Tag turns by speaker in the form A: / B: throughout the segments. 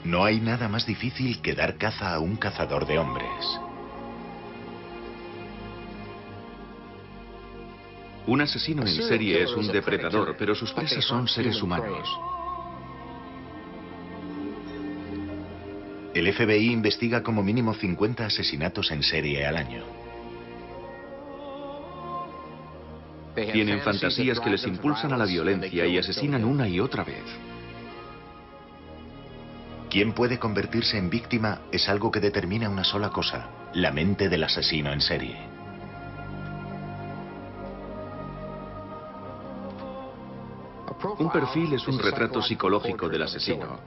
A: No hay nada más difícil que dar caza a un cazador de hombres.
B: Un asesino en serie es un depredador, pero sus presas son seres humanos.
A: El FBI investiga como mínimo 50 asesinatos en serie al año.
B: Tienen fantasías que les impulsan a la violencia y asesinan una y otra vez.
A: ¿Quién puede convertirse en víctima? Es algo que determina una sola cosa: la mente del asesino en serie.
B: Un perfil es un retrato psicológico del asesino,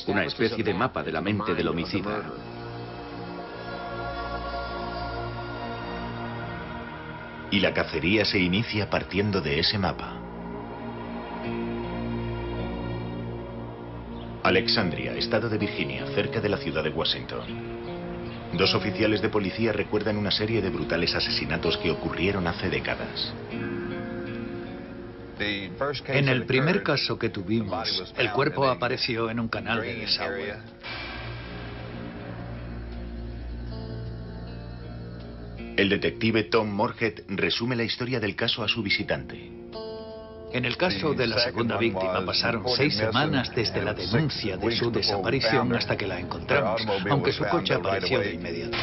B: una especie de mapa de la mente del homicida.
A: Y la cacería se inicia partiendo de ese mapa. Alexandria, estado de Virginia, cerca de la ciudad de Washington. Dos oficiales de policía recuerdan una serie de brutales asesinatos que ocurrieron hace décadas.
C: En el primer caso que tuvimos, el cuerpo apareció en un canal de desagüe.
A: El detective Tom Morhead resume la historia del caso a su visitante.
C: En el caso de la segunda víctima pasaron 6 semanas desde la denuncia de su desaparición hasta que la encontramos, aunque su coche apareció de inmediato.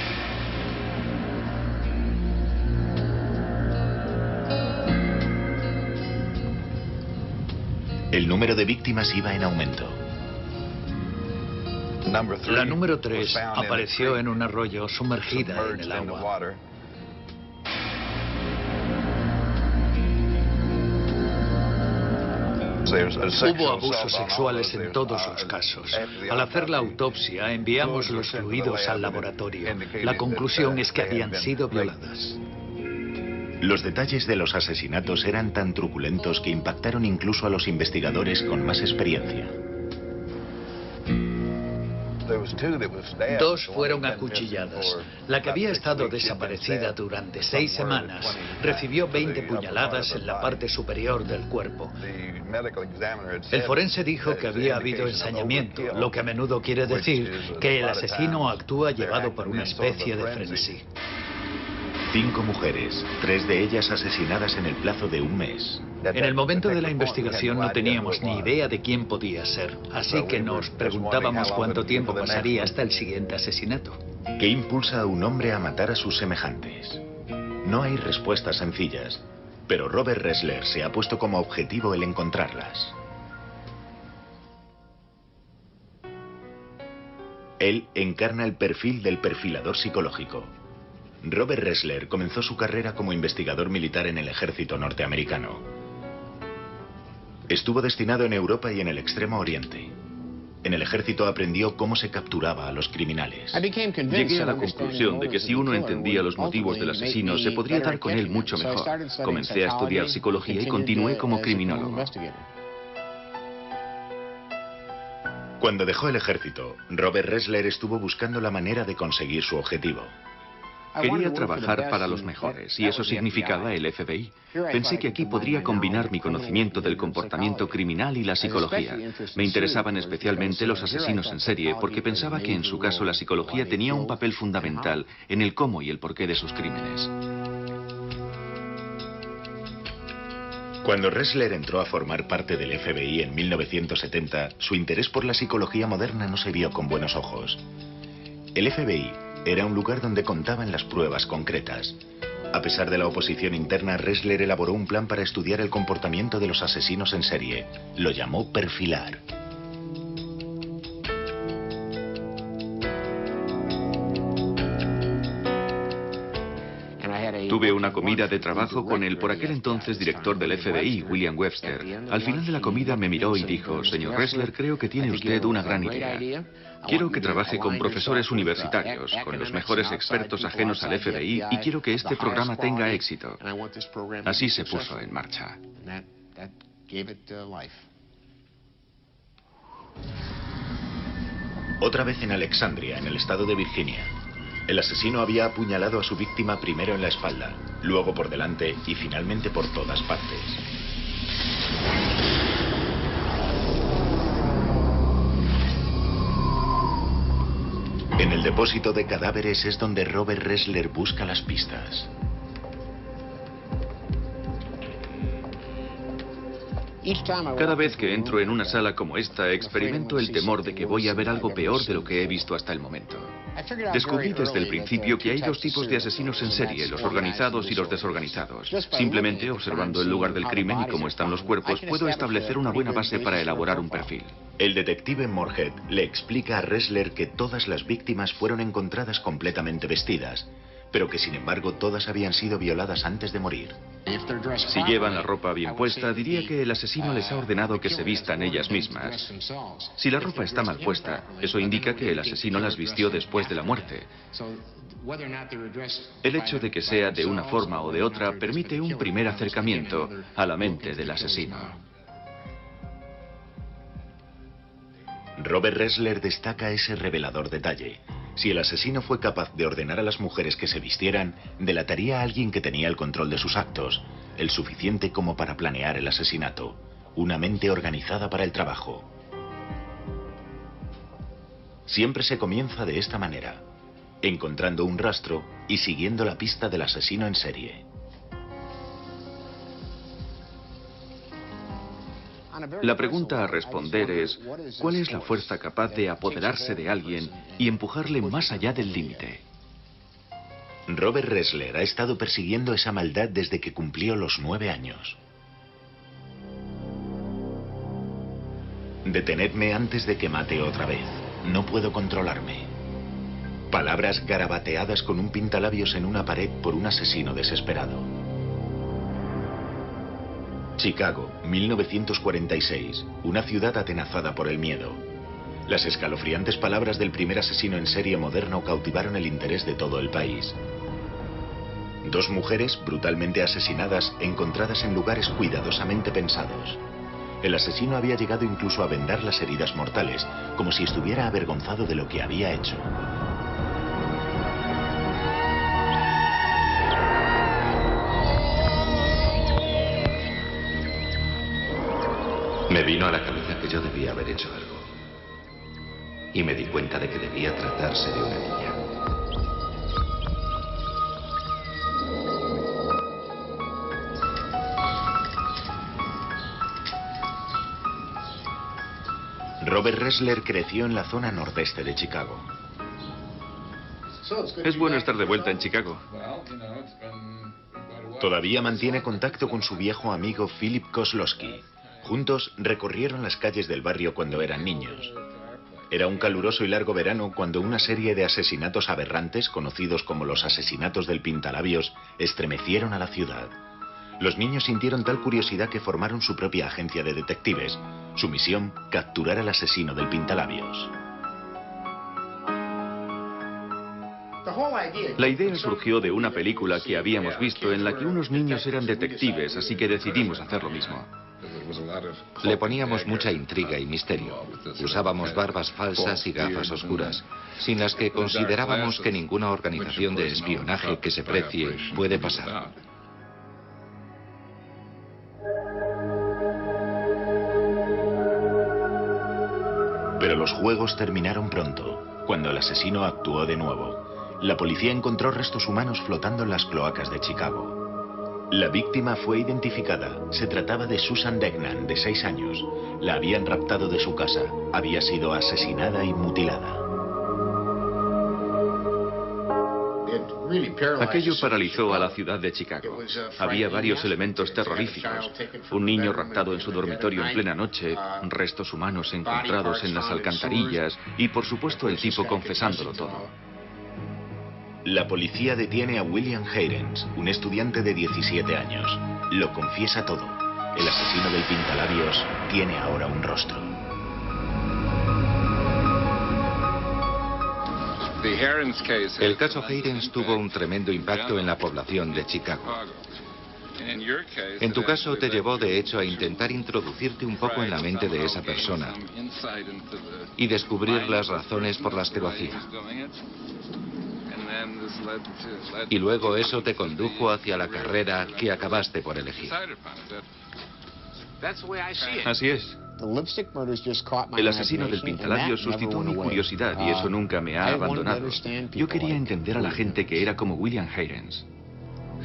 A: El número de víctimas iba en aumento.
C: La número 3 apareció en un arroyo sumergida en el agua. Hubo abusos sexuales en todos los casos. Al hacer la autopsia, enviamos los fluidos al laboratorio. La conclusión es que habían sido violadas.
A: Los detalles de los asesinatos eran tan truculentos que impactaron incluso a los investigadores con más experiencia.
C: 2 fueron acuchilladas. La que había estado desaparecida durante 6 semanas recibió 20 puñaladas en la parte superior del cuerpo. El forense dijo que había habido ensañamiento, lo que a menudo quiere decir que el asesino actúa llevado por una especie de frenesí.
A: 5 mujeres, 3 de ellas asesinadas en el plazo de un mes.
C: En el momento de la investigación no teníamos ni idea de quién podía ser, así que nos preguntábamos cuánto tiempo pasaría hasta el siguiente asesinato.
A: ¿Qué impulsa a un hombre a matar a sus semejantes? No hay respuestas sencillas, pero Robert Ressler se ha puesto como objetivo el encontrarlas. Él encarna el perfil del perfilador psicológico. Robert Ressler comenzó su carrera como investigador militar en el ejército norteamericano. Estuvo destinado en Europa y en el Extremo Oriente. En el ejército aprendió cómo se capturaba a los criminales.
B: Llegué a la conclusión de que si uno entendía los motivos del asesino, se podría dar con él mucho mejor. Comencé a estudiar psicología y continué como criminólogo.
A: Cuando dejó el ejército, Robert Ressler estuvo buscando la manera de conseguir su objetivo.
B: Quería trabajar para los mejores, y eso significaba el FBI. Pensé que aquí podría combinar mi conocimiento del comportamiento criminal y la psicología. Me interesaban especialmente los asesinos en serie, porque pensaba que en su caso la psicología tenía un papel fundamental en el cómo y el porqué de sus crímenes.
A: Cuando Ressler entró a formar parte del FBI en 1970, su interés por la psicología moderna no se vio con buenos ojos. El FBI era un lugar donde contaban las pruebas concretas. A pesar de la oposición interna, Ressler elaboró un plan para estudiar el comportamiento de los asesinos en serie. Lo llamó perfilar.
B: Tuve una comida de trabajo con el por aquel entonces director del FBI, William Webster. Al final de la comida me miró y dijo: señor Ressler, creo que tiene usted una gran idea. Quiero que trabaje con profesores universitarios, con los mejores expertos ajenos al FBI, y quiero que este programa tenga éxito. Así se puso en marcha.
A: Otra vez en Alexandria, en el estado de Virginia. El asesino había apuñalado a su víctima primero en la espalda, luego por delante y finalmente por todas partes. En el depósito de cadáveres es donde Robert Ressler busca las pistas.
B: Cada vez que entro en una sala como esta, experimento el temor de que voy a ver algo peor de lo que he visto hasta el momento. Descubrí desde el principio que hay dos tipos de asesinos en serie, los organizados y los desorganizados. Simplemente observando el lugar del crimen y cómo están los cuerpos, puedo establecer una buena base para elaborar un perfil.
A: El detective Moorhead le explica a Ressler que todas las víctimas fueron encontradas completamente vestidas, pero que sin embargo todas habían sido violadas antes de morir.
B: Si llevan la ropa bien puesta, diría que el asesino les ha ordenado que se vistan ellas mismas. Si la ropa está mal puesta, eso indica que el asesino las vistió después de la muerte. El hecho de que sea de una forma o de otra permite un primer acercamiento a la mente del asesino.
A: Robert Ressler destaca ese revelador detalle. Si el asesino fue capaz de ordenar a las mujeres que se vistieran, delataría a alguien que tenía el control de sus actos, el suficiente como para planear el asesinato. Una mente organizada para el trabajo. Siempre se comienza de esta manera, encontrando un rastro y siguiendo la pista del asesino en serie.
B: La pregunta a responder es, ¿cuál es la fuerza capaz de apoderarse de alguien y empujarle más allá del límite?
A: Robert Ressler ha estado persiguiendo esa maldad desde que cumplió los 9 años. Detenedme antes de que mate otra vez. No puedo controlarme. Palabras garabateadas con un pintalabios en una pared por un asesino desesperado. Chicago, 1946, una ciudad atenazada por el miedo. Las escalofriantes palabras del primer asesino en serie moderno cautivaron el interés de todo el país. 2 mujeres brutalmente asesinadas, encontradas en lugares cuidadosamente pensados. El asesino había llegado incluso a vendar las heridas mortales, como si estuviera avergonzado de lo que había hecho.
D: Me vino a la cabeza que yo debía haber hecho algo. Y me di cuenta de que debía tratarse de una niña.
A: Robert Ressler creció en la zona nordeste de Chicago.
B: Es bueno estar de vuelta en Chicago.
A: Todavía mantiene contacto con su viejo amigo Philip Koslowski. Juntos recorrieron las calles del barrio cuando eran niños. Era un caluroso y largo verano cuando una serie de asesinatos aberrantes, conocidos como los asesinatos del pintalabios, estremecieron a la ciudad. Los niños sintieron tal curiosidad que formaron su propia agencia de detectives. Su misión, capturar al asesino del pintalabios.
B: La idea surgió de una película que habíamos visto en la que unos niños eran detectives, así que decidimos hacer lo mismo.
D: Le poníamos mucha intriga y misterio. Usábamos barbas falsas y gafas oscuras, sin las que considerábamos que ninguna organización de espionaje que se precie puede pasar.
A: Pero los juegos terminaron pronto, cuando el asesino actuó de nuevo. La policía encontró restos humanos flotando en las cloacas de Chicago. La víctima fue identificada. Se trataba de Susan Degnan, de 6 años. La habían raptado de su casa. Había sido asesinada y mutilada.
B: Aquello paralizó a la ciudad de Chicago. Había varios elementos terroríficos. Un niño raptado en su dormitorio en plena noche, restos humanos encontrados en las alcantarillas y, por supuesto, el tipo confesándolo todo.
A: La policía detiene a William Heirens, un estudiante de 17 años. Lo confiesa todo. El asesino del pintalabios tiene ahora un rostro.
D: El caso Heirens tuvo un tremendo impacto en la población de Chicago. En tu caso te llevó de hecho a intentar introducirte un poco en la mente de esa persona y descubrir las razones por las que lo hacía. Y luego eso te condujo hacia la carrera que acabaste por elegir.
B: Así es. El asesino del pintalabios suscitó mi curiosidad y eso nunca me ha abandonado. Yo quería entender a la gente que era como William Heirens.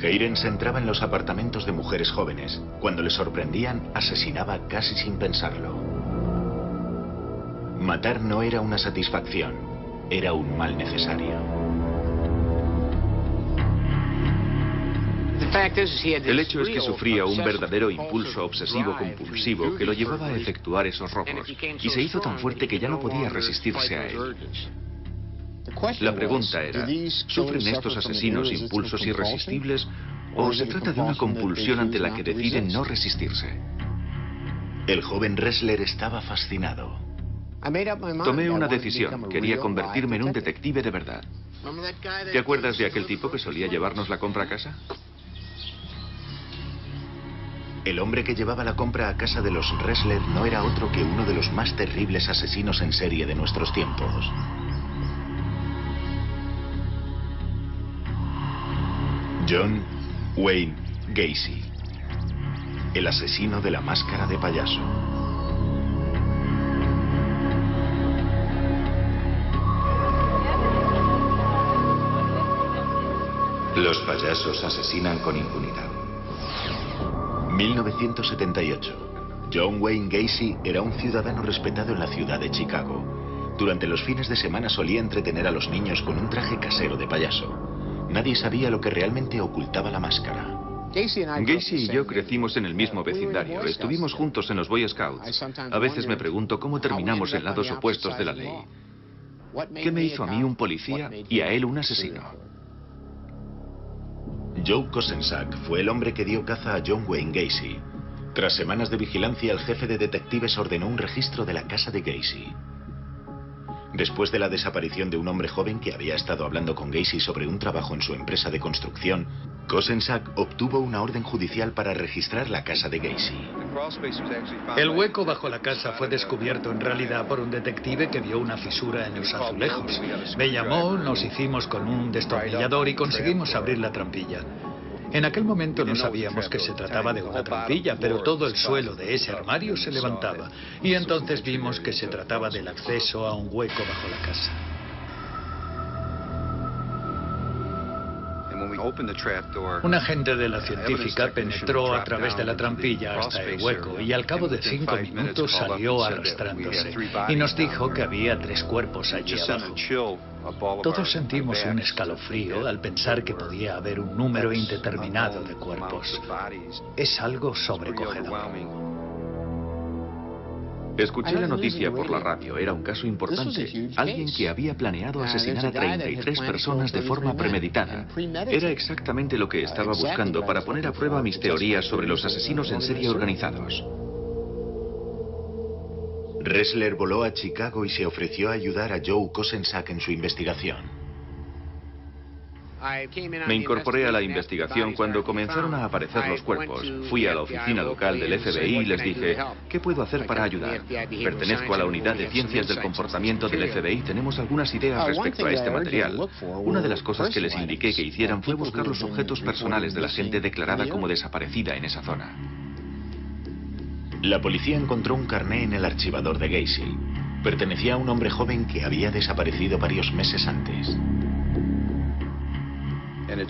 A: Heirens entraba en los apartamentos de mujeres jóvenes. Cuando le sorprendían, asesinaba casi sin pensarlo. Matar no era una satisfacción, era un mal necesario.
B: El hecho es que sufría un verdadero impulso obsesivo-compulsivo que lo llevaba a efectuar esos robos, y se hizo tan fuerte que ya no podía resistirse a él. La pregunta era, ¿sufren estos asesinos impulsos irresistibles o se trata de una compulsión ante la que deciden no resistirse?
A: El joven Ressler estaba fascinado.
B: Tomé una decisión, quería convertirme en un detective de verdad. ¿Te acuerdas de aquel tipo que solía llevarnos la compra a casa?
A: El hombre que llevaba la compra a casa de los Ressler no era otro que uno de los más terribles asesinos en serie de nuestros tiempos. John Wayne Gacy, el asesino de la máscara de payaso.
D: Los payasos asesinan con impunidad.
A: 1978. John Wayne Gacy era un ciudadano respetado en la ciudad de Chicago. Durante los fines de semana solía entretener a los niños con un traje casero de payaso. Nadie sabía lo que realmente ocultaba la máscara.
B: Gacy y yo crecimos en el mismo vecindario. Estuvimos juntos en los Boy Scouts. A veces me pregunto cómo terminamos en lados opuestos de la ley. ¿Qué me hizo a mí un policía y a él un asesino?
A: Joe Kosenczak fue el hombre que dio caza a John Wayne Gacy. Tras semanas de vigilancia, el jefe de detectives ordenó un registro de la casa de Gacy. Después de la desaparición de un hombre joven que había estado hablando con Gacy sobre un trabajo en su empresa de construcción, Kosenczak obtuvo una orden judicial para registrar la casa de Gacy.
C: El hueco bajo la casa fue descubierto en realidad por un detective que vio una fisura en los azulejos. Me llamó, nos hicimos con un destornillador y conseguimos abrir la trampilla. En aquel momento no sabíamos que se trataba de una trampilla, pero todo el suelo de ese armario se levantaba. Y entonces vimos que se trataba del acceso a un hueco bajo la casa. Un agente de la científica penetró a través de la trampilla hasta el hueco y al cabo de 5 minutos salió arrastrándose y nos dijo que había 3 cuerpos allí abajo. Todos sentimos un escalofrío al pensar que podía haber un número indeterminado de cuerpos. Es algo sobrecogedor.
B: Escuché la noticia por la radio. Era un caso importante. Alguien que había planeado asesinar a 33 personas de forma premeditada. Era exactamente lo que estaba buscando para poner a prueba mis teorías sobre los asesinos en serie organizados.
A: Ressler voló a Chicago y se ofreció a ayudar a Joe Kosenczak en su investigación.
B: Me incorporé a la investigación cuando comenzaron a aparecer los cuerpos. Fui a la oficina local del FBI y les dije, ¿qué puedo hacer para ayudar? Pertenezco a la unidad de ciencias del comportamiento del FBI. Tenemos algunas ideas respecto a este material. Una de las cosas que les indiqué que hicieran fue buscar los objetos personales de la gente declarada como desaparecida en esa zona.
A: La policía encontró un carné en el archivador de Gacy. Pertenecía a un hombre joven que había desaparecido varios meses antes.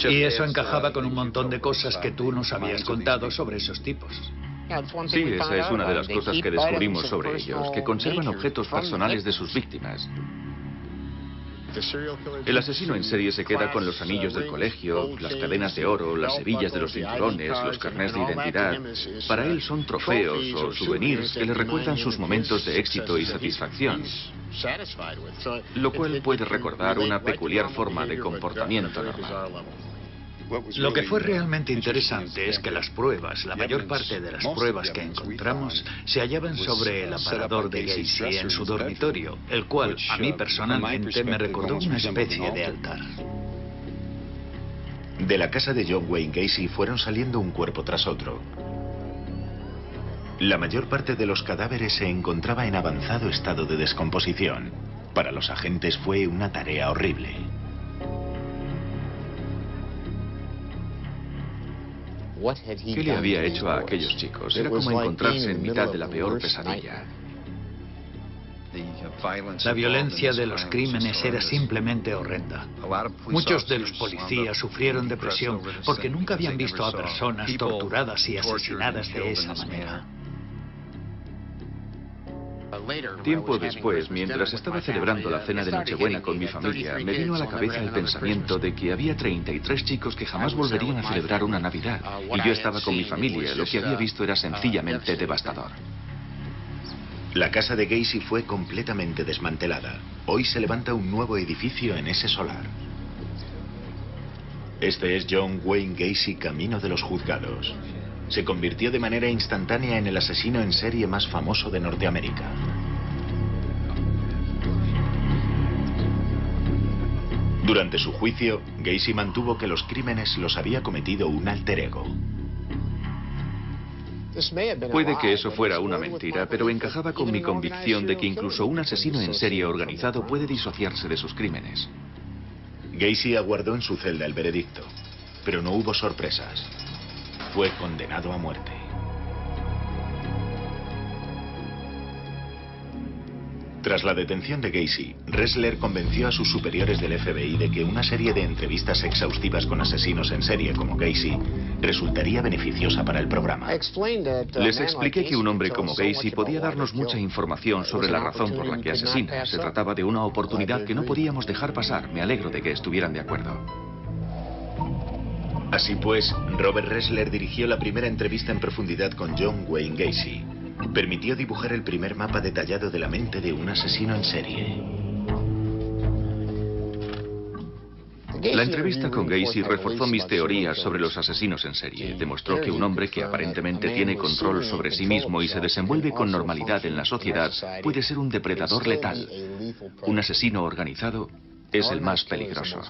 C: Y eso encajaba con un montón de cosas que tú nos habías contado sobre esos tipos.
B: Sí, esa es una de las cosas que descubrimos sobre ellos, que conservan objetos personales de sus víctimas. El asesino en serie se queda con los anillos del colegio, las cadenas de oro, las hebillas de los cinturones, los carnés de identidad. Para él son trofeos o souvenirs que le recuerdan sus momentos de éxito y satisfacción, lo cual puede recordar una peculiar forma de comportamiento normal.
C: Lo que fue realmente interesante es que las pruebas, la mayor parte de las pruebas que encontramos, se hallaban sobre el aparador de Gacy en su dormitorio, el cual a mí personalmente me recordó una especie de altar.
A: De la casa de John Wayne Gacy fueron saliendo un cuerpo tras otro. La mayor parte de los cadáveres se encontraba en avanzado estado de descomposición. Para los agentes fue una tarea horrible.
B: ¿Qué le había hecho a aquellos chicos? Era como encontrarse en mitad de la peor pesadilla.
C: La violencia de los crímenes era simplemente horrenda. Muchos de los policías sufrieron depresión porque nunca habían visto a personas torturadas y asesinadas de esa manera.
B: Tiempo después, mientras estaba celebrando la cena de Nochebuena con mi familia, me vino a la cabeza el pensamiento de que había 33 chicos que jamás volverían a celebrar una Navidad. Y yo estaba con mi familia. Lo que había visto era sencillamente devastador.
A: La casa de Gacy fue completamente desmantelada. Hoy se levanta un nuevo edificio en ese solar. Este es John Wayne Gacy camino de los juzgados. Se convirtió de manera instantánea en el asesino en serie más famoso de Norteamérica. Durante su juicio, Gacy mantuvo que los crímenes los había cometido un alter ego.
B: Puede que eso fuera una mentira, pero encajaba con mi convicción de que incluso un asesino en serie organizado puede disociarse de sus crímenes.
A: Gacy aguardó en su celda el veredicto, pero no hubo sorpresas. Fue condenado a muerte. Tras la detención de Gacy, Ressler convenció a sus superiores del FBI de que una serie de entrevistas exhaustivas con asesinos en serie como Gacy resultaría beneficiosa para el programa.
B: Les expliqué que un hombre como Gacy podía darnos mucha información sobre la razón por la que asesina. Se trataba de una oportunidad que no podíamos dejar pasar. Me alegro de que estuvieran de acuerdo.
A: Así pues, Robert Ressler dirigió la primera entrevista en profundidad con John Wayne Gacy. Permitió dibujar el primer mapa detallado de la mente de un asesino en serie.
B: La entrevista con Gacy reforzó mis teorías sobre los asesinos en serie. Demostró que un hombre que aparentemente tiene control sobre sí mismo y se desenvuelve con normalidad en la sociedad puede ser un depredador letal. Un asesino organizado es el más peligroso.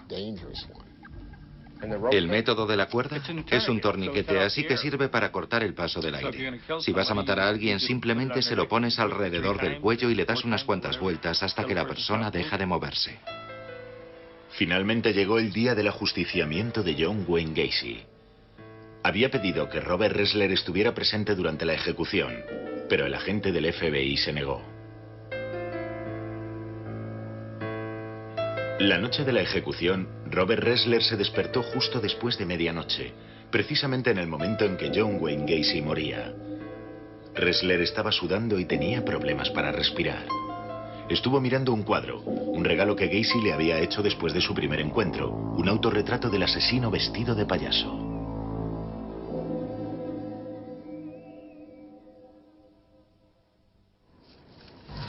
D: El método de la cuerda es un torniquete, así que sirve para cortar el paso del aire. Si vas a matar a alguien, simplemente se lo pones alrededor del cuello y le das unas cuantas vueltas hasta que la persona deja de moverse.
A: Finalmente llegó el día del ajusticiamiento de John Wayne Gacy. Había pedido que Robert Ressler estuviera presente durante la ejecución, pero el agente del FBI se negó. La noche de la ejecución, Robert Ressler se despertó justo después de medianoche, precisamente en el momento en que John Wayne Gacy moría. Ressler estaba sudando y tenía problemas para respirar. Estuvo mirando un cuadro, un regalo que Gacy le había hecho después de su primer encuentro, un autorretrato del asesino vestido de payaso.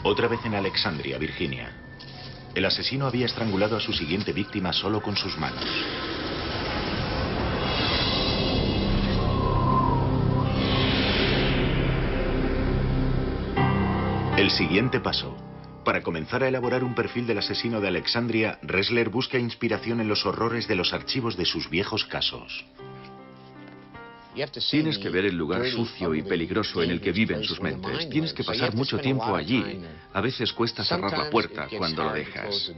A: Otra vez en Alexandria, Virginia. El asesino había estrangulado a su siguiente víctima solo con sus manos. El siguiente paso. Para comenzar a elaborar un perfil del asesino de Alexandria, Ressler busca inspiración en los horrores de los archivos de sus viejos casos.
B: Tienes que ver el lugar sucio y peligroso en el que viven sus mentes. Tienes que pasar mucho tiempo allí. A veces cuesta cerrar la puerta cuando la dejas.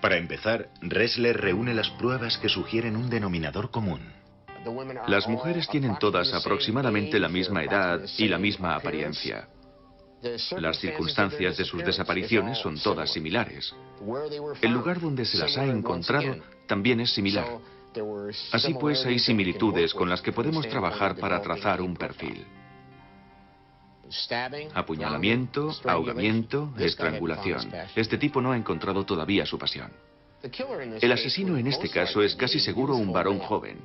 A: Para empezar, Ressler reúne las pruebas que sugieren un denominador común.
B: Las mujeres tienen todas aproximadamente la misma edad y la misma apariencia. Las circunstancias de sus desapariciones son todas similares. El lugar donde se las ha encontrado también es similar. Así pues, hay similitudes con las que podemos trabajar para trazar un perfil. Apuñalamiento, ahogamiento, estrangulación. Este tipo no ha encontrado todavía su pasión. El asesino en este caso es casi seguro un varón joven.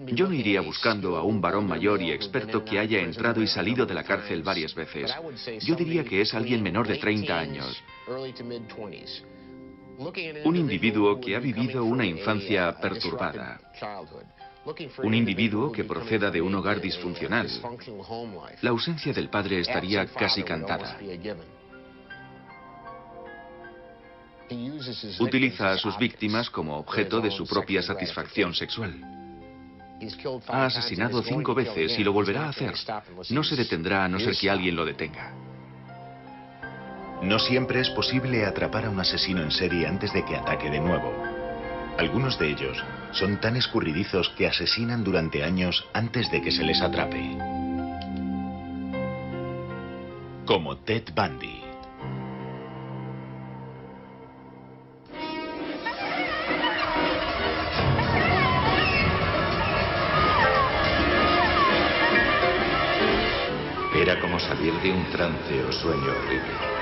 B: Yo no iría buscando a un varón mayor y experto que haya entrado y salido de la cárcel varias veces. Yo diría que es alguien menor de 30 años. Un individuo que ha vivido una infancia perturbada. Un individuo que proceda de un hogar disfuncional. La ausencia del padre estaría casi cantada. Utiliza a sus víctimas como objeto de su propia satisfacción sexual. Ha asesinado 5 veces y lo volverá a hacer. No se detendrá a no ser que alguien lo detenga.
A: No siempre es posible atrapar a un asesino en serie antes de que ataque de nuevo. Algunos de ellos son tan escurridizos que asesinan durante años antes de que se les atrape. Como Ted Bundy.
D: Era como salir de un trance o sueño horrible.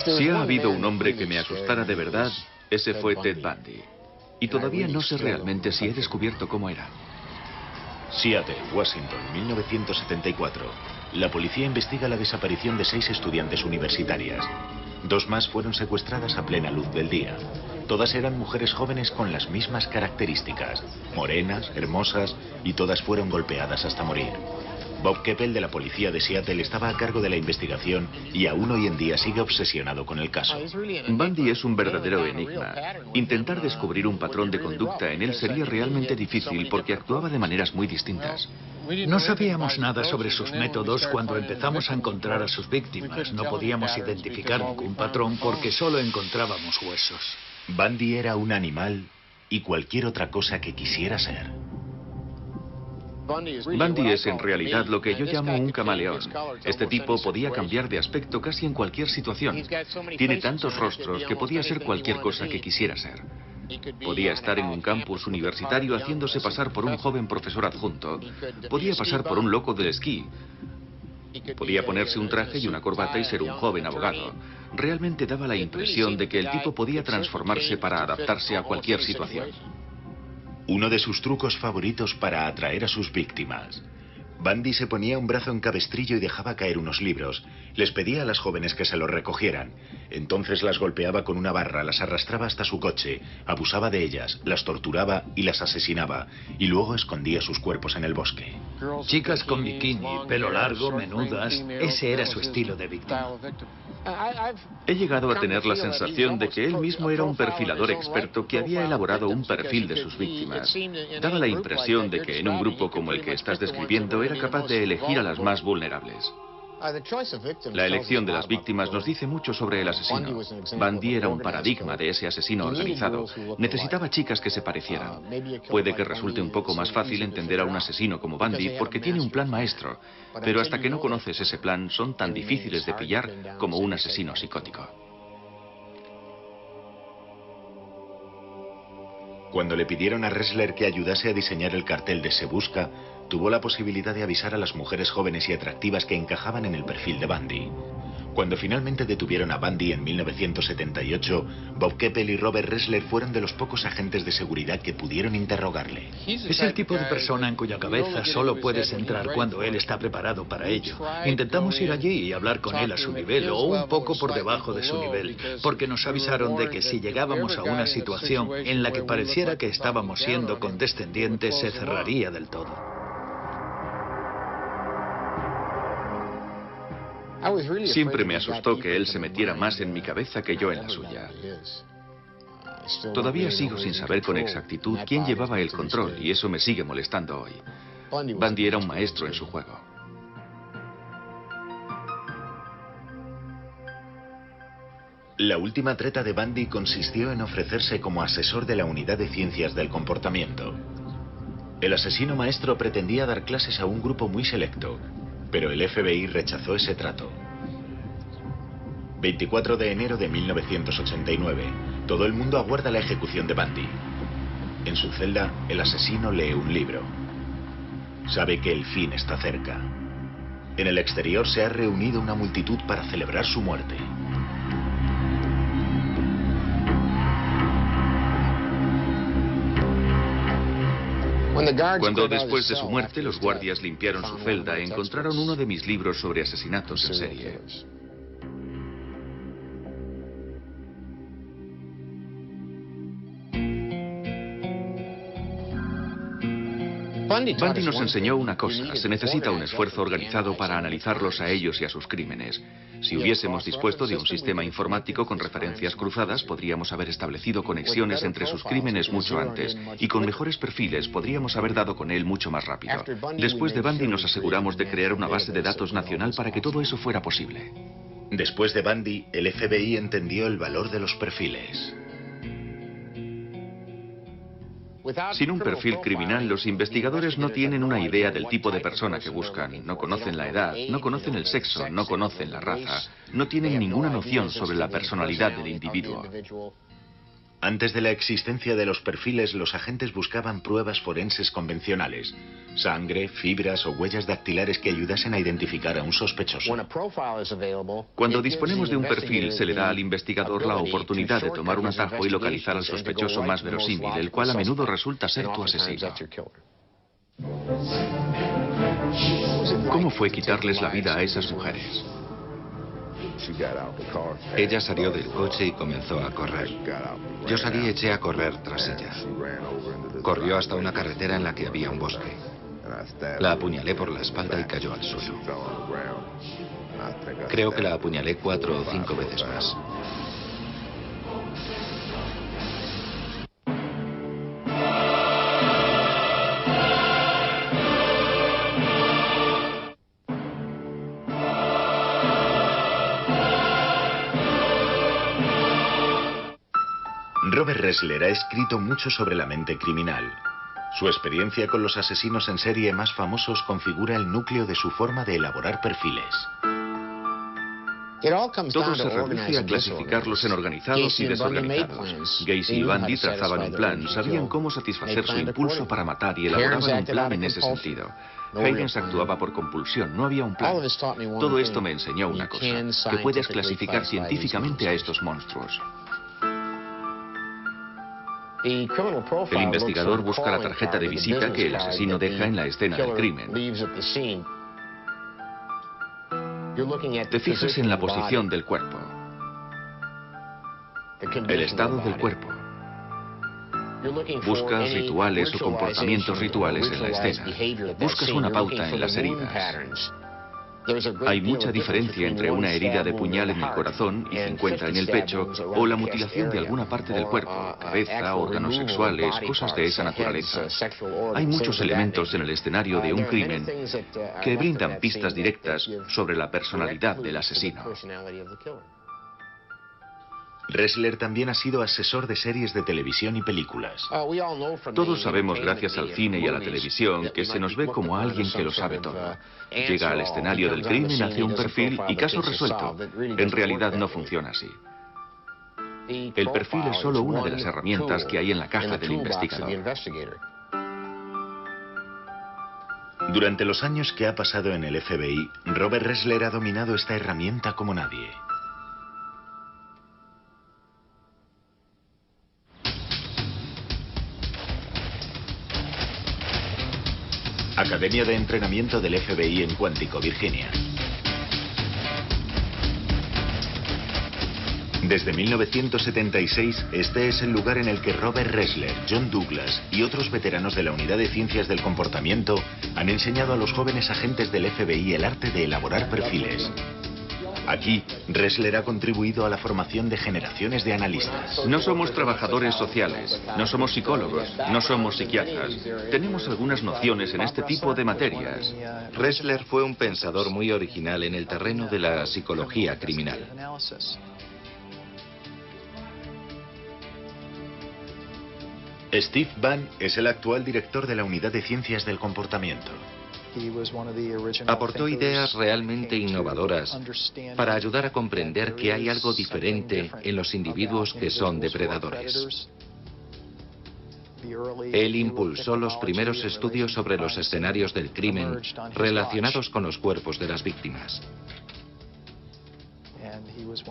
B: Si ha habido un hombre que me asustara de verdad, ese fue Ted Bundy. Y todavía no sé realmente si he descubierto cómo era.
A: Seattle, Washington, 1974. La policía investiga la desaparición de 6 estudiantes universitarias. 2 más fueron secuestradas a plena luz del día. Todas eran mujeres jóvenes con las mismas características, morenas, hermosas, y todas fueron golpeadas hasta morir. Bob Keppel de la policía de Seattle estaba a cargo de la investigación y aún hoy en día sigue obsesionado con el caso.
B: Bundy es un verdadero enigma. Intentar descubrir un patrón de conducta en él sería realmente difícil porque actuaba de maneras muy distintas.
C: No sabíamos nada sobre sus métodos cuando empezamos a encontrar a sus víctimas. No podíamos identificar ningún patrón porque solo encontrábamos huesos.
A: Bundy era un animal y cualquier otra cosa que quisiera ser.
B: Bundy es en realidad lo que yo llamo un camaleón. Este tipo podía cambiar de aspecto casi en cualquier situación. Tiene tantos rostros que podía ser cualquier cosa que quisiera ser. Podía estar en un campus universitario haciéndose pasar por un joven profesor adjunto. Podía pasar por un loco del esquí. Podía ponerse un traje y una corbata y ser un joven abogado. Realmente daba la impresión de que el tipo podía transformarse para adaptarse a cualquier situación.
A: Uno de sus trucos favoritos para atraer a sus víctimas. Bundy se ponía un brazo en cabestrillo y dejaba caer unos libros. Les pedía a las jóvenes que se los recogieran. Entonces las golpeaba con una barra, las arrastraba hasta su coche, abusaba de ellas, las torturaba y las asesinaba. Y luego escondía sus cuerpos en el bosque.
C: Chicas con bikini, pelo largo, menudas, ese era su estilo de víctima.
B: He llegado a tener la sensación de que él mismo era un perfilador experto que había elaborado un perfil de sus víctimas. Daba la impresión de que en un grupo como el que estás describiendo era capaz de elegir a las más vulnerables. La elección de las víctimas nos dice mucho sobre el asesino. Bundy era un paradigma de ese asesino organizado. Necesitaba chicas que se parecieran. Puede que resulte un poco más fácil entender a un asesino como Bundy porque tiene un plan maestro, pero hasta que no conoces ese plan son tan difíciles de pillar como un asesino psicótico.
A: Cuando le pidieron a Ressler que ayudase a diseñar el cartel de Se Busca, tuvo la posibilidad de avisar a las mujeres jóvenes y atractivas que encajaban en el perfil de Bundy. Cuando finalmente detuvieron a Bundy en 1978, Bob Keppel y Robert Ressler fueron de los pocos agentes de seguridad que pudieron interrogarle.
C: Es el tipo de persona en cuya cabeza solo puedes entrar cuando él está preparado para ello. Intentamos ir allí y hablar con él a su nivel o un poco por debajo de su nivel, porque nos avisaron de que si llegábamos a una situación en la que pareciera que estábamos siendo condescendientes, se cerraría del todo.
B: Siempre me asustó que él se metiera más en mi cabeza que yo en la suya. Todavía sigo sin saber con exactitud quién llevaba el control y eso me sigue molestando hoy. Bundy era un maestro en su juego.
A: La última treta de Bundy consistió en ofrecerse como asesor de la Unidad de Ciencias del Comportamiento. El asesino maestro pretendía dar clases a un grupo muy selecto, pero el FBI rechazó ese trato. 24 de enero de 1989. Todo el mundo aguarda la ejecución de Bundy. En su celda, el asesino lee un libro. Sabe que el fin está cerca. En el exterior se ha reunido una multitud para celebrar su muerte.
B: Cuando después de su muerte los guardias limpiaron su celda, encontraron uno de mis libros sobre asesinatos en serie. Bundy nos enseñó una cosa: se necesita un esfuerzo organizado para analizarlos a ellos y a sus crímenes. Si hubiésemos dispuesto de un sistema informático con referencias cruzadas, podríamos haber establecido conexiones entre sus crímenes mucho antes, y con mejores perfiles podríamos haber dado con él mucho más rápido. Después de Bundy nos aseguramos de crear una base de datos nacional para que todo eso fuera posible.
A: Después de Bundy, el FBI entendió el valor de los perfiles.
B: Sin un perfil criminal, los investigadores no tienen una idea del tipo de persona que buscan. No conocen la edad, no conocen el sexo, no conocen la raza, no tienen ninguna noción sobre la personalidad del individuo.
A: Antes de la existencia de los perfiles, los agentes buscaban pruebas forenses convencionales: sangre, fibras o huellas dactilares que ayudasen a identificar a un sospechoso.
B: Cuando disponemos de un perfil, se le da al investigador la oportunidad de tomar un atajo y localizar al sospechoso más verosímil, el cual a menudo resulta ser tu asesino. ¿Cómo fue quitarles la vida a esas mujeres?
D: Ella salió del coche y comenzó a correr. Yo salí y eché a correr tras ella. Corrió hasta una carretera en la que había un bosque. La apuñalé por la espalda y cayó al suelo. Creo que la apuñalé 4 o 5 veces más.
A: Robert Ressler ha escrito mucho sobre la mente criminal. Su experiencia con los asesinos en serie más famosos configura el núcleo de su forma de elaborar perfiles.
B: Todo se reduce a clasificarlos en organizados y desorganizados. Gacy y Bundy trazaban un plan, sabían cómo satisfacer su impulso para matar y elaboraban un plan en ese sentido. Haydens actuaba por compulsión, no había un plan. Todo esto me enseñó una cosa, que puedes clasificar científicamente a estos monstruos. El investigador busca la tarjeta de visita que el asesino deja en la escena del crimen. Te fijas en la posición del cuerpo, el estado del cuerpo. Buscas rituales o comportamientos rituales en la escena. Buscas una pauta en las heridas. Hay mucha diferencia entre una herida de puñal en el corazón y 50 en el pecho, o la mutilación de alguna parte del cuerpo, cabeza, órganos sexuales, cosas de esa naturaleza. Hay muchos elementos en el escenario de un crimen que brindan pistas directas sobre la personalidad del asesino.
A: Ressler también ha sido asesor de series de televisión y películas.
B: Todos sabemos, gracias al cine y a la televisión, que se nos ve como alguien que lo sabe todo. Llega al escenario del crimen, hace un perfil y caso resuelto. En realidad no funciona así. El perfil es solo una de las herramientas que hay en la caja del investigador.
A: Durante los años que ha pasado en el FBI, Robert Ressler ha dominado esta herramienta como nadie. Academia de Entrenamiento del FBI en Quantico, Virginia. Desde 1976, este es el lugar en el que Robert Ressler, John Douglas y otros veteranos de la Unidad de Ciencias del Comportamiento han enseñado a los jóvenes agentes del FBI el arte de elaborar perfiles. Aquí, Ressler ha contribuido a la formación de generaciones de analistas.
B: No somos trabajadores sociales, no somos psicólogos, no somos psiquiatras. Tenemos algunas nociones en este tipo de materias.
D: Ressler fue un pensador muy original en el terreno de la psicología criminal.
A: Steve Bann es el actual director de la Unidad de Ciencias del Comportamiento.
D: Aportó ideas realmente innovadoras para ayudar a comprender que hay algo diferente en los individuos que son depredadores. Él impulsó los primeros estudios sobre los escenarios del crimen relacionados con los cuerpos de las víctimas.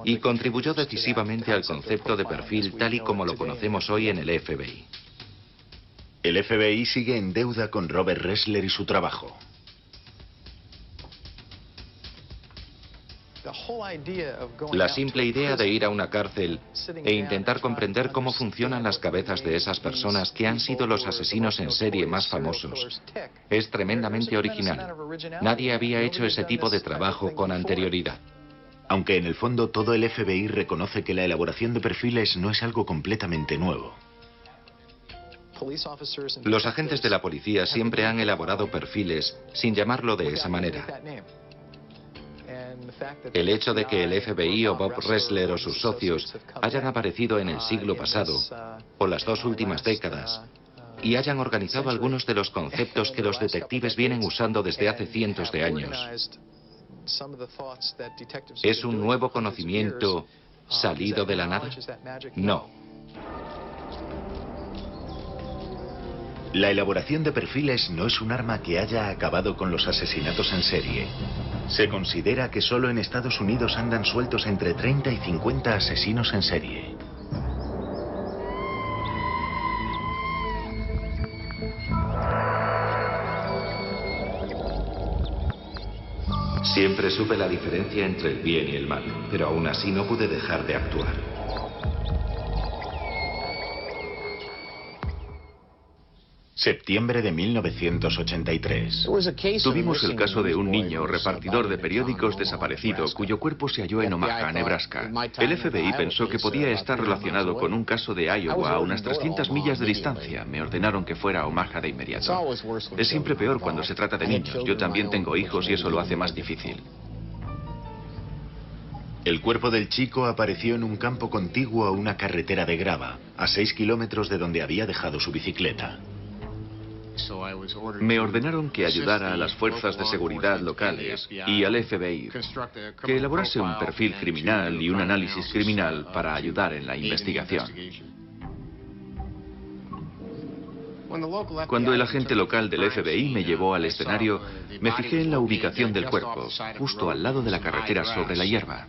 D: Y contribuyó decisivamente al concepto de perfil tal y como lo conocemos hoy en el FBI.
A: El FBI sigue en deuda con Robert Ressler y su trabajo.
D: La simple idea de ir a una cárcel e intentar comprender cómo funcionan las cabezas de esas personas que han sido los asesinos en serie más famosos es tremendamente original. Nadie había hecho ese tipo de trabajo con anterioridad.
A: Aunque en el fondo todo el FBI reconoce que la elaboración de perfiles no es algo completamente nuevo.
D: Los agentes de la policía siempre han elaborado perfiles sin llamarlo de esa manera. El hecho de que el FBI o Bob Ressler o sus socios hayan aparecido en el siglo pasado o las 2 últimas décadas y hayan organizado algunos de los conceptos que los detectives vienen usando desde hace cientos de años, ¿es un nuevo conocimiento salido de la nada? No.
A: La elaboración de perfiles no es un arma que haya acabado con los asesinatos en serie. Se considera que solo en Estados Unidos andan sueltos entre 30 y 50 asesinos en serie.
D: Siempre supe la diferencia entre el bien y el mal, pero aún así no pude dejar de actuar.
A: Septiembre de 1983.
B: Tuvimos el caso de un niño repartidor de periódicos desaparecido cuyo cuerpo se halló en Omaha, Nebraska. El FBI pensó que podía estar relacionado con un caso de Iowa a unas 300 millas de distancia. Me ordenaron que fuera a Omaha de inmediato. Es siempre peor cuando se trata de niños. Yo también tengo hijos y eso lo hace más difícil.
A: El cuerpo del chico apareció en un campo contiguo a una carretera de grava, a 6 kilómetros de donde había dejado su bicicleta.
B: Me ordenaron que ayudara a las fuerzas de seguridad locales y al FBI que elaborase un perfil criminal y un análisis criminal para ayudar en la investigación. Cuando el agente local del FBI me llevó al escenario, me fijé en la ubicación del cuerpo, justo al lado de la carretera sobre la hierba.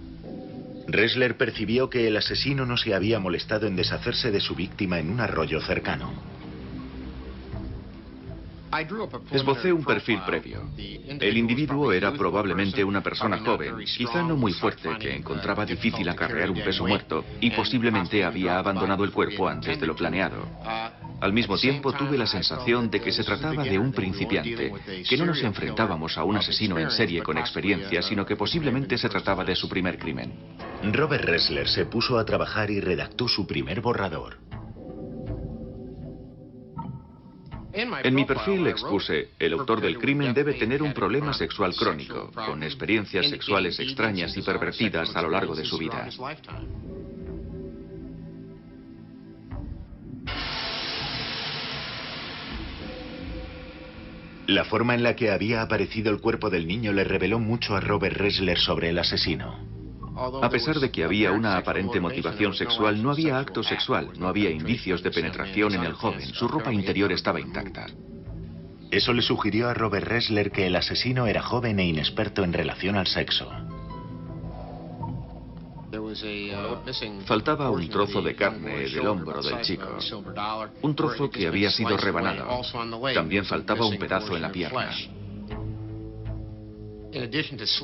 A: Ressler percibió que el asesino no se había molestado en deshacerse de su víctima en un arroyo cercano.
B: Esbocé un perfil previo. El individuo era probablemente una persona joven, quizá no muy fuerte, que encontraba difícil acarrear un peso muerto y posiblemente había abandonado el cuerpo antes de lo planeado. Al mismo tiempo tuve la sensación de que se trataba de un principiante, que no nos enfrentábamos a un asesino en serie con experiencia, sino que posiblemente se trataba de su primer crimen.
A: Robert Ressler se puso a trabajar y redactó su primer borrador.
B: En mi perfil expuse, el autor del crimen debe tener un problema sexual crónico, con experiencias sexuales extrañas y pervertidas a lo largo de su vida.
A: La forma en la que había aparecido el cuerpo del niño le reveló mucho a Robert Ressler sobre el asesino.
B: A pesar de que había una aparente motivación sexual, no había acto sexual, no había indicios de penetración en el joven, su ropa interior estaba intacta.
A: Eso le sugirió a Robert Ressler que el asesino era joven e inexperto en relación al sexo.
B: Faltaba un trozo de carne del hombro del chico, un trozo que había sido rebanado. También faltaba un pedazo en la pierna.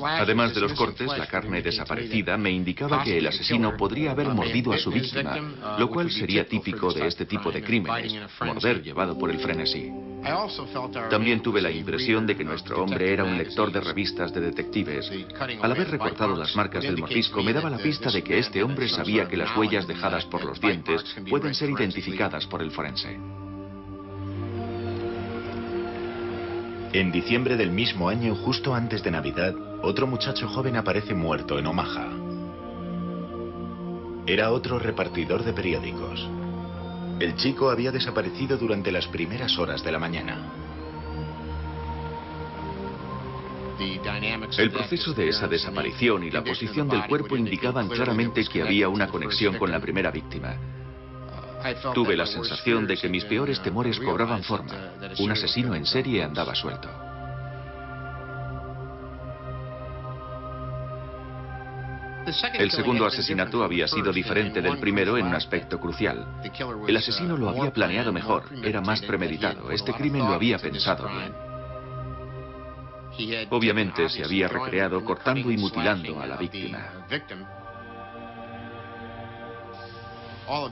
B: Además de los cortes, la carne desaparecida me indicaba que el asesino podría haber mordido a su víctima, lo cual sería típico de este tipo de crímenes, morder llevado por el frenesí. También tuve la impresión de que nuestro hombre era un lector de revistas de detectives. Al haber recortado las marcas del mordisco, me daba la pista de que este hombre sabía que las huellas dejadas por los dientes pueden ser identificadas por el forense.
A: En diciembre del mismo año, justo antes de Navidad, otro muchacho joven aparece muerto en Omaha. Era otro repartidor de periódicos. El chico había desaparecido durante las primeras horas de la mañana.
B: El proceso de esa desaparición y la posición del cuerpo indicaban claramente que había una conexión con la primera víctima. Tuve la sensación de que mis peores temores cobraban forma. Un asesino en serie andaba suelto. El segundo asesinato había sido diferente del primero en un aspecto crucial. El asesino lo había planeado mejor, era más premeditado. Este crimen lo había pensado bien. Obviamente se había recreado cortando y mutilando a la víctima.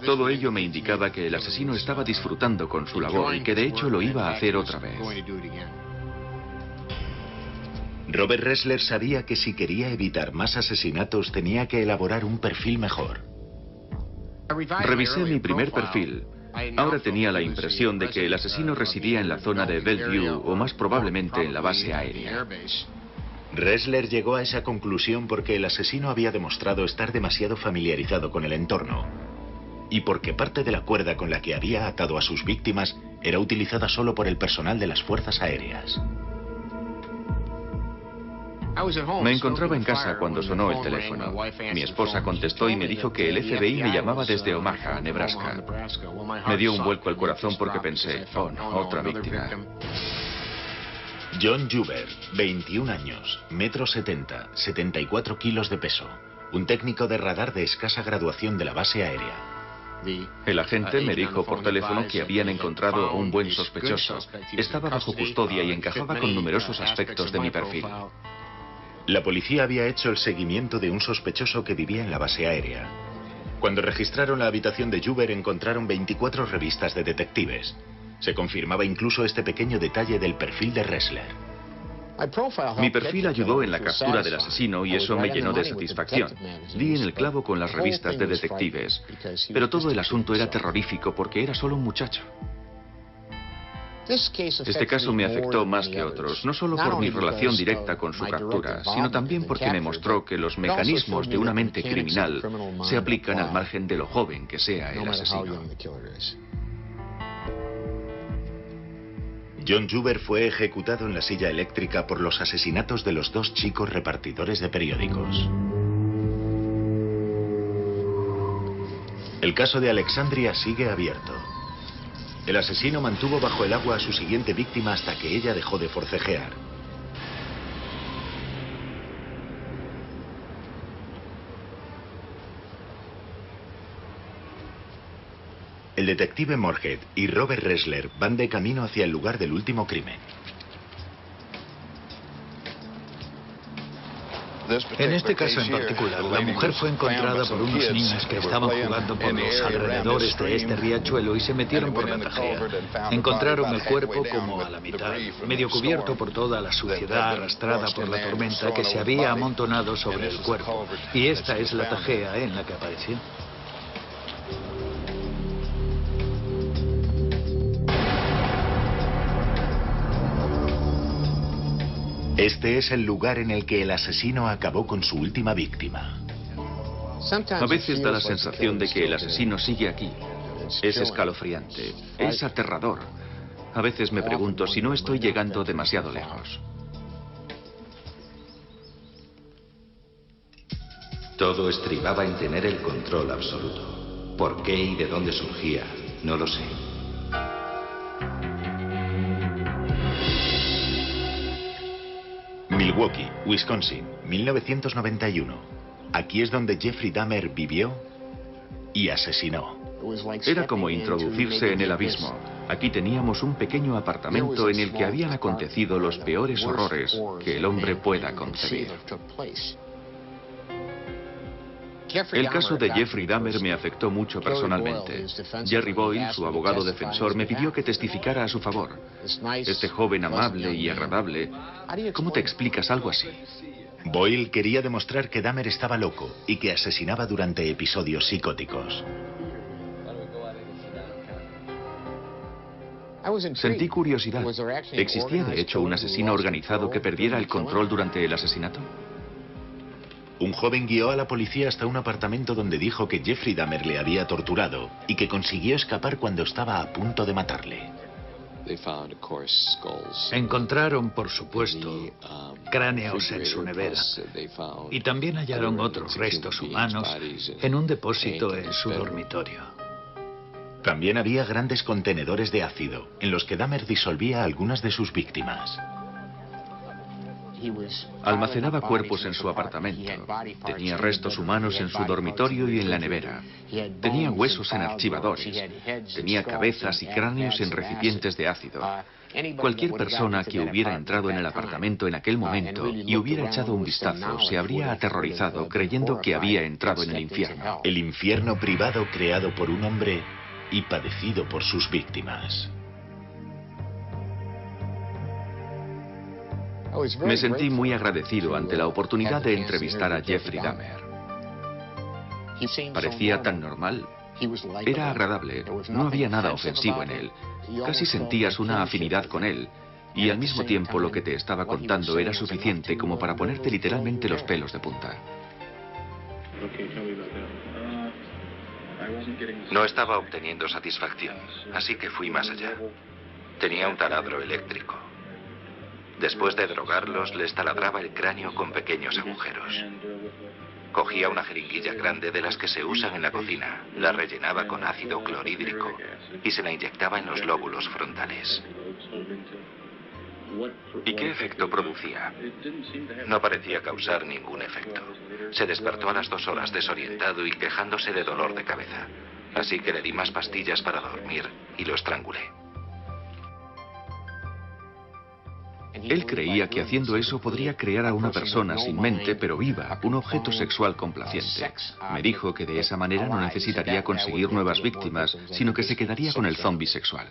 B: Todo ello me indicaba que el asesino estaba disfrutando con su labor y que de hecho lo iba a hacer otra vez.
A: Robert Ressler sabía que si quería evitar más asesinatos tenía que elaborar un perfil mejor.
B: Revisé mi primer perfil. Ahora tenía la impresión de que el asesino residía en la zona de Bellevue o más probablemente en la base aérea.
A: Ressler llegó a esa conclusión porque el asesino había demostrado estar demasiado familiarizado con el entorno y porque parte de la cuerda con la que había atado a sus víctimas era utilizada solo por el personal de las fuerzas aéreas.
B: Me encontraba en casa cuando sonó el teléfono. Mi esposa contestó y me dijo que el FBI me llamaba desde Omaha, Nebraska. Me dio un vuelco al corazón porque pensé, oh no, otra víctima.
A: John Juber, 21 años, 1,70 m, 74 kilos de peso. Un técnico de radar de escasa graduación de la base aérea.
B: El agente me dijo por teléfono que habían encontrado a un buen sospechoso. Estaba bajo custodia y encajaba con numerosos aspectos de mi perfil.
A: La policía había hecho el seguimiento de un sospechoso que vivía en la base aérea. Cuando registraron la habitación de Juber encontraron 24 revistas de detectives. Se confirmaba incluso este pequeño detalle del perfil de Ressler.
B: Mi perfil ayudó en la captura del asesino y eso me llenó de satisfacción. Di en el clavo con las revistas de detectives, pero todo el asunto era terrorífico porque era solo un muchacho. Este caso me afectó más que otros, no solo por mi relación directa con su captura, sino también porque me mostró que los mecanismos de una mente criminal se aplican al margen de lo joven que sea el asesino.
A: John Juber fue ejecutado en la silla eléctrica por los asesinatos de los dos chicos repartidores de periódicos. El caso de Alexandria sigue abierto. El asesino mantuvo bajo el agua a su siguiente víctima hasta que ella dejó de forcejear. El detective Moorhead y Robert Ressler van de camino hacia el lugar del último crimen.
C: En este caso en particular, la mujer fue encontrada por unos niños que estaban jugando por los alrededores de este riachuelo y se metieron por la tajea. Encontraron el cuerpo como a la mitad, medio cubierto por toda la suciedad arrastrada por la tormenta que se había amontonado sobre el cuerpo. Y esta es la tajea en la que apareció.
A: Este es el lugar en el que el asesino acabó con su última víctima.
B: A veces da la sensación de que el asesino sigue aquí. Es escalofriante, es aterrador. A veces me pregunto si no estoy llegando demasiado lejos.
D: Todo estribaba en tener el control absoluto. ¿Por qué y de dónde surgía? No lo sé.
A: Milwaukee, Wisconsin, 1991. Aquí es donde Jeffrey Dahmer vivió y asesinó.
B: Era como introducirse en el abismo. Aquí teníamos un pequeño apartamento en el que habían acontecido los peores horrores que el hombre pueda concebir. El caso de Jeffrey Dahmer me afectó mucho personalmente. Jerry Boyle, su abogado defensor, me pidió que testificara a su favor. Este joven amable y agradable, ¿cómo te explicas algo así?
A: Boyle quería demostrar que Dahmer estaba loco y que asesinaba durante episodios psicóticos.
B: Sentí curiosidad. ¿Existía de hecho un asesino organizado que perdiera el control durante el asesinato?
A: Un joven guió a la policía hasta un apartamento donde dijo que Jeffrey Dahmer le había torturado y que consiguió escapar cuando estaba a punto de matarle.
C: Encontraron, por supuesto, cráneos en su nevera y también hallaron otros restos humanos en un depósito en su dormitorio.
A: También había grandes contenedores de ácido en los que Dahmer disolvía a algunas de sus víctimas.
B: Almacenaba cuerpos en su apartamento. Tenía restos humanos en su dormitorio y en la nevera. Tenía huesos en archivadores. Tenía cabezas y cráneos en recipientes de ácido. Cualquier persona que hubiera entrado en el apartamento en aquel momento y hubiera echado un vistazo se habría aterrorizado creyendo que había entrado en el infierno.
A: El infierno privado creado por un hombre y padecido por sus víctimas.
B: Me sentí muy agradecido ante la oportunidad de entrevistar a Jeffrey Dahmer. Parecía tan normal. Era agradable, no había nada ofensivo en él. Casi sentías una afinidad con él. Y al mismo tiempo lo que te estaba contando era suficiente como para ponerte literalmente los pelos de punta.
D: No estaba obteniendo satisfacción, así que fui más allá. Tenía un taladro eléctrico. Después de drogarlos, les taladraba el cráneo con pequeños agujeros. Cogía una jeringuilla grande de las que se usan en la cocina, la rellenaba con ácido clorhídrico y se la inyectaba en los lóbulos frontales. ¿Y qué efecto producía? No parecía causar ningún efecto. Se despertó a las 2 horas desorientado y quejándose de dolor de cabeza. Así que le di más pastillas para dormir y lo estrangulé.
B: Él creía que haciendo eso podría crear a una persona sin mente pero viva, un objeto sexual complaciente. Me dijo que de esa manera no necesitaría conseguir nuevas víctimas, sino que se quedaría con el zombi sexual.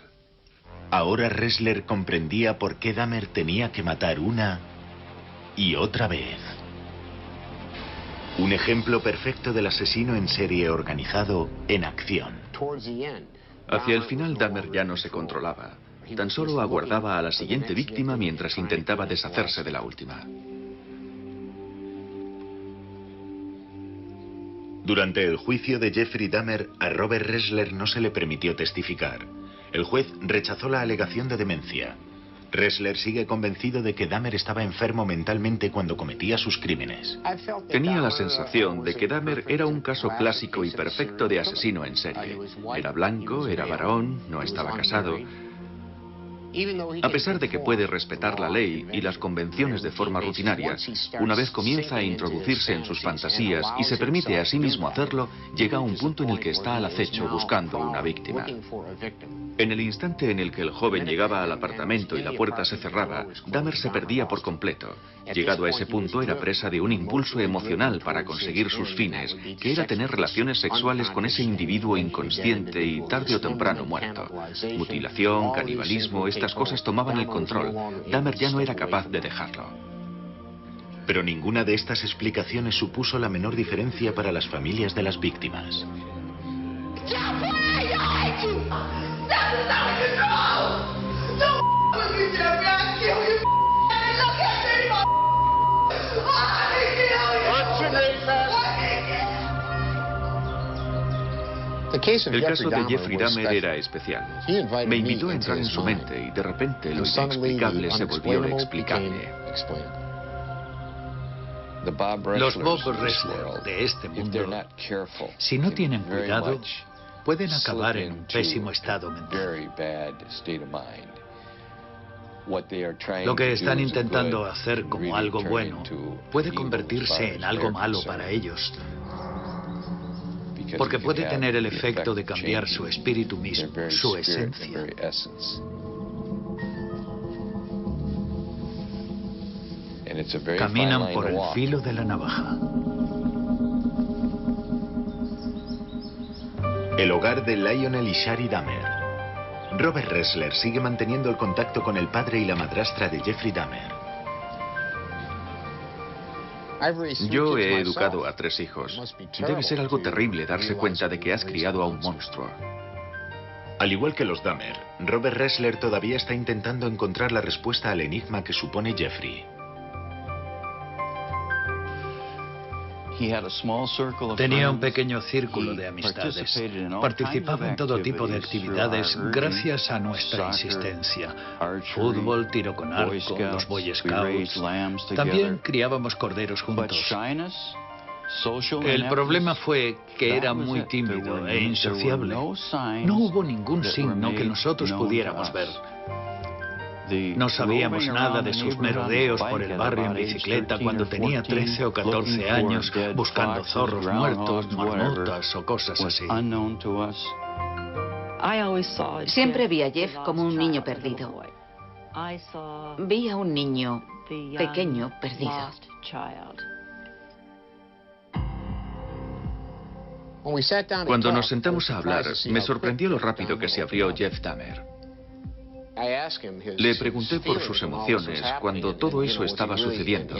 A: Ahora Ressler comprendía por qué Dahmer tenía que matar una y otra vez. Un ejemplo perfecto del asesino en serie organizado en acción.
B: Hacia el final Dahmer ya no se controlaba. Tan solo aguardaba a la siguiente víctima mientras intentaba deshacerse de la última.
A: Durante el juicio de Jeffrey Dahmer, a Robert Ressler no se le permitió testificar. El juez rechazó la alegación de demencia. Ressler sigue convencido de que Dahmer estaba enfermo mentalmente cuando cometía sus crímenes.
B: Tenía la sensación de que Dahmer era un caso clásico y perfecto de asesino en serie. Era blanco, era varón, no estaba casado. A pesar de que puede respetar la ley y las convenciones de forma rutinaria, una vez comienza a introducirse en sus fantasías y se permite a sí mismo hacerlo, llega a un punto en el que está al acecho buscando una víctima. En el instante en el que el joven llegaba al apartamento y la puerta se cerraba, Dahmer se perdía por completo. Llegado a ese punto, era presa de un impulso emocional para conseguir sus fines, que era tener relaciones sexuales con ese individuo inconsciente y tarde o temprano muerto. Mutilación, canibalismo, estas cosas tomaban el control. Dahmer ya no era capaz de dejarlo.
A: Pero ninguna de estas explicaciones supuso la menor diferencia para las familias de las víctimas.
B: El caso de Jeffrey Dahmer era especial. Me invitó a entrar en su mente y de repente lo inexplicable se volvió explicable.
C: Los Bob Ressler de este mundo, si no tienen cuidado, pueden acabar en un pésimo estado mental. Lo que están intentando hacer como algo bueno puede convertirse en algo malo para ellos, porque puede tener el efecto de cambiar su espíritu mismo, su esencia. Caminan por el filo de la navaja.
A: El hogar de Lionel y Shari Dahmer. Robert Ressler sigue manteniendo el contacto con el padre y la madrastra de Jeffrey Dahmer.
B: Yo he educado a 3 hijos. Debe ser algo terrible darse cuenta de que has criado a un monstruo.
A: Al igual que los Dahmer, Robert Ressler todavía está intentando encontrar la respuesta al enigma que supone Jeffrey.
C: Tenía un pequeño círculo de amistades. Participaba en todo tipo de actividades gracias a nuestra insistencia. Fútbol, tiro con arco, los Boy Scouts. También criábamos corderos juntos. El problema fue que era muy tímido e insociable. No hubo ningún signo que nosotros pudiéramos ver. No sabíamos nada de sus merodeos por el barrio en bicicleta cuando tenía 13 o 14 años, buscando zorros muertos, marmotas o cosas así.
E: Siempre vi a Jeff como un niño perdido. Vi a un niño pequeño perdido.
B: Cuando nos sentamos a hablar, me sorprendió lo rápido que se abrió Jeff Dahmer. Le pregunté por sus emociones cuando todo eso estaba sucediendo,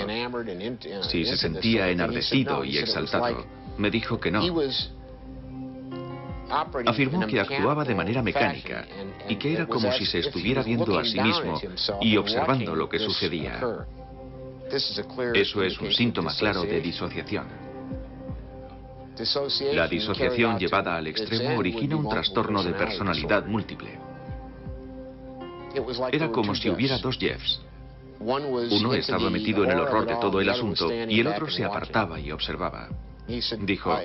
B: si se sentía enardecido y exaltado. Me dijo que no. Afirmó que actuaba de manera mecánica y que era como si se estuviera viendo a sí mismo y observando lo que sucedía. Eso es un síntoma claro de disociación. La disociación llevada al extremo origina un trastorno de personalidad múltiple. Era como si hubiera dos Jeffs. Uno estaba metido en el horror de todo el asunto y el otro se apartaba y observaba. Dijo,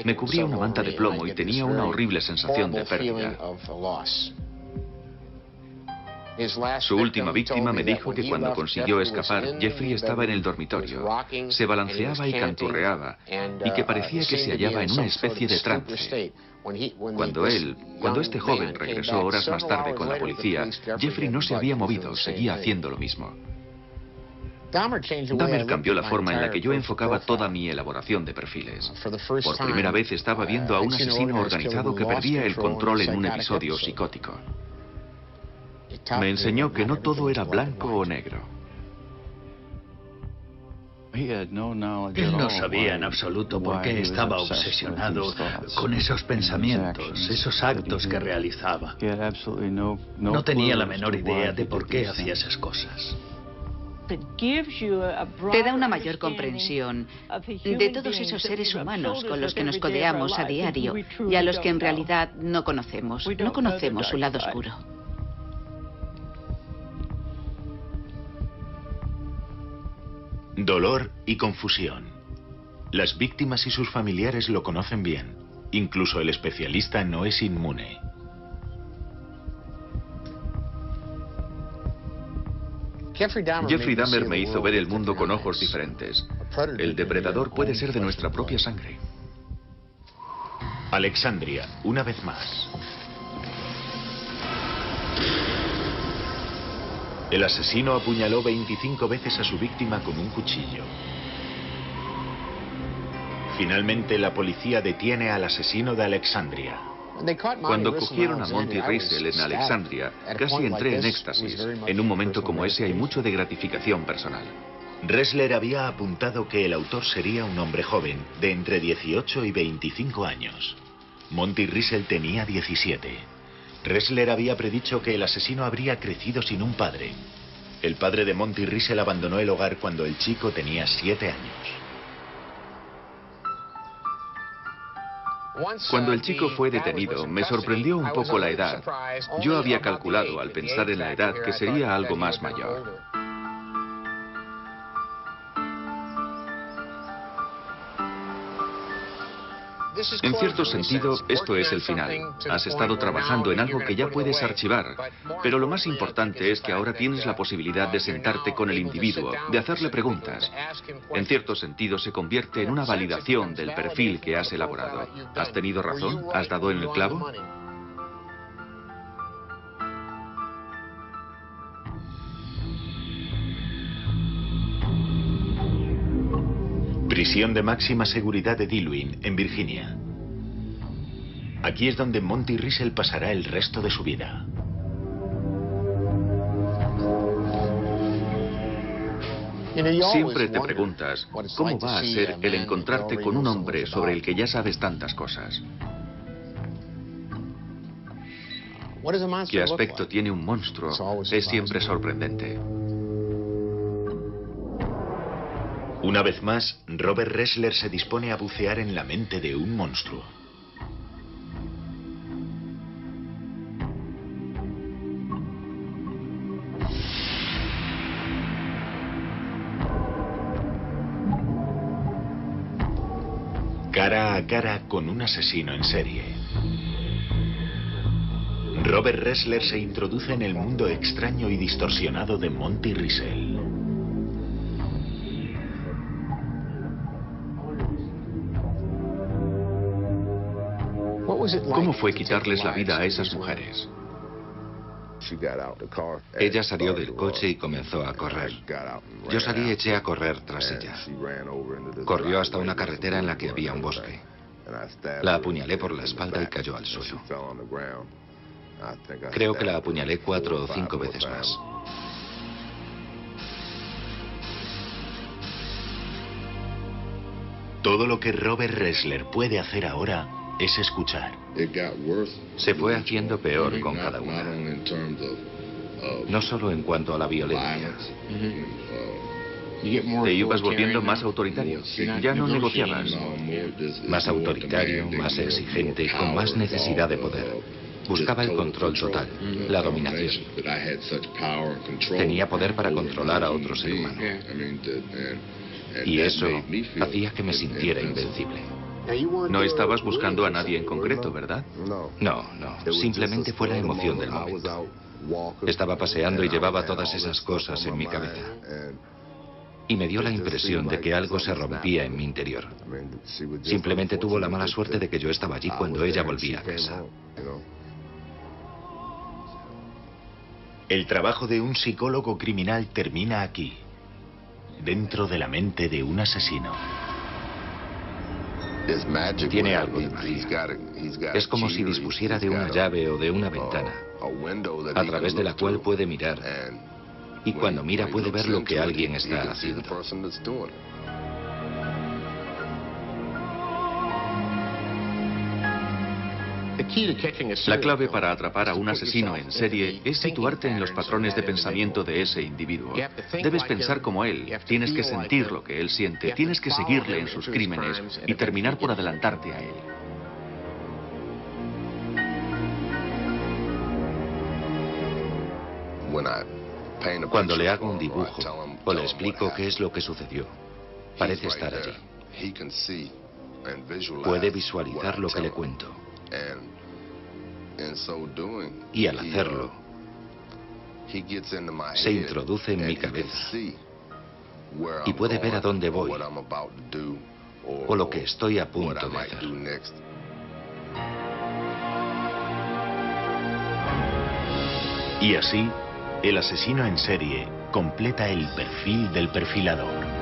B: me cubría una manta de plomo y tenía una horrible sensación de pérdida. Su última víctima me dijo que cuando consiguió escapar, Jeffrey estaba en el dormitorio, se balanceaba y canturreaba, y que parecía que se hallaba en una especie de trance. Cuando este joven regresó horas más tarde con la policía, Jeffrey no se había movido, seguía haciendo lo mismo. Dahmer cambió la forma en la que yo enfocaba toda mi elaboración de perfiles. Por primera vez estaba viendo a un asesino organizado que perdía el control en un episodio psicótico. Me enseñó que no todo era blanco o negro.
C: Él no sabía en absoluto por qué estaba obsesionado con esos pensamientos, esos actos que realizaba. No tenía la menor idea de por qué hacía esas cosas.
E: Te da una mayor comprensión de todos esos seres humanos con los que nos codeamos a diario y a los que en realidad no conocemos. No conocemos su lado oscuro.
A: Dolor y confusión. Las víctimas y sus familiares lo conocen bien. Incluso el especialista no es inmune.
B: Jeffrey Dahmer me hizo ver el mundo con ojos diferentes. El depredador puede ser de nuestra propia sangre.
A: Alexandria, una vez más. El asesino apuñaló 25 veces a su víctima con un cuchillo. Finalmente, la policía detiene al asesino de Alexandria.
B: Cuando cogieron a Monty Riesel en Alexandria, casi entré en éxtasis. En un momento como ese hay mucho de gratificación personal.
A: Riesler había apuntado que el autor sería un hombre joven, de entre 18 y 25 años. Monty Riesel tenía 17. Riesler había predicho que el asesino habría crecido sin un padre. El padre de Monty Riesel abandonó el hogar cuando el chico tenía 7 años.
B: Cuando el chico fue detenido, me sorprendió un poco la edad. Yo había calculado, al pensar en la edad, que sería algo más mayor. En cierto sentido, esto es el final. Has estado trabajando en algo que ya puedes archivar, pero lo más importante es que ahora tienes la posibilidad de sentarte con el individuo, de hacerle preguntas. En cierto sentido, se convierte en una validación del perfil que has elaborado. ¿Has tenido razón? ¿Has dado en el clavo?
A: Prisión de máxima seguridad de Dillwyn, en Virginia. Aquí es donde Monty Riesel pasará el resto de su vida.
B: Siempre te preguntas, ¿cómo va a ser el encontrarte con un hombre sobre el que ya sabes tantas cosas? ¿Qué aspecto tiene un monstruo? Es siempre sorprendente.
A: Una vez más, Robert Riesler se dispone a bucear en la mente de un monstruo. Cara a cara con un asesino en serie. Robert Riesler se introduce en el mundo extraño y distorsionado de Monty Riesel.
B: ¿Cómo fue quitarles la vida a esas mujeres?
D: Ella salió del coche y comenzó a correr. Yo salí y eché a correr tras ella. Corrió hasta una carretera en la que había un bosque. La apuñalé por la espalda y cayó al suelo. Creo que la apuñalé 4 o 5 veces más.
A: Todo lo que Robert Ressler puede hacer ahora es escuchar.
D: Se fue haciendo peor con cada una. No solo en cuanto a la violencia.
B: Te ibas volviendo más autoritario. Ya no negociabas.
D: Más autoritario, más exigente, con más necesidad de poder. Buscaba el control total, la dominación. Tenía poder para controlar a otro ser humano. Y eso hacía que me sintiera invencible.
B: No estabas buscando a nadie en concreto, ¿verdad?
D: No, simplemente fue la emoción del momento. Estaba paseando y llevaba todas esas cosas en mi cabeza. Y me dio la impresión de que algo se rompía en mi interior. Simplemente tuvo la mala suerte de que yo estaba allí cuando ella volvía a casa.
A: El trabajo de un psicólogo criminal termina aquí, dentro de la mente de un asesino.
D: Tiene algo de magia. Es como si dispusiera de una llave o de una ventana, a través de la cual puede mirar. Y cuando mira puede ver lo que alguien está haciendo.
B: La clave para atrapar a un asesino en serie es situarte en los patrones de pensamiento de ese individuo. Debes pensar como él, tienes que sentir lo que él siente, tienes que seguirle en sus crímenes y terminar por adelantarte a él.
D: Cuando le hago un dibujo o le explico qué es lo que sucedió, parece estar allí. Puede visualizar lo que le cuento. Y al hacerlo, se introduce en mi cabeza y puede ver a dónde voy o lo que estoy a punto de hacer.
A: Y así, el asesino en serie completa el perfil del perfilador.